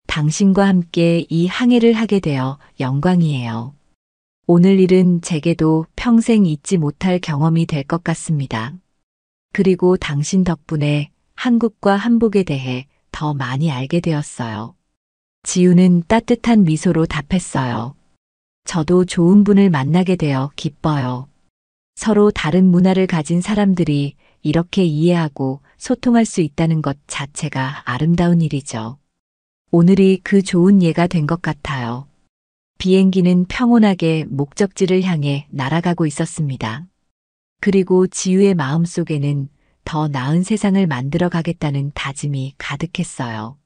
당신과 함께 이 항해를 하게 되어 영광이에요. 오늘 일은 제게도 평생 잊지 못할 경험이 될 것 같습니다. 그리고 당신 덕분에 한국과 한복에 대해 더 많이 알게 되었어요. 지우는 따뜻한 미소로 답했어요. 저도 좋은 분을 만나게 되어 기뻐요. 서로 다른 문화를 가진 사람들이 이렇게 이해하고 소통할 수 있다는 것 자체가 아름다운 일이죠. 오늘이 그 좋은 예가 된 것 같아요. 비행기는 평온하게 목적지를 향해 날아가고 있었습니다. 그리고 지우의 마음속에는 더 나은 세상을 만들어 가겠다는 다짐이 가득했어요.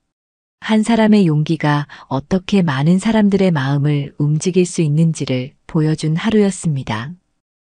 한 사람의 용기가 어떻게 많은 사람들의 마음을 움직일 수 있는지를 보여준 하루였습니다.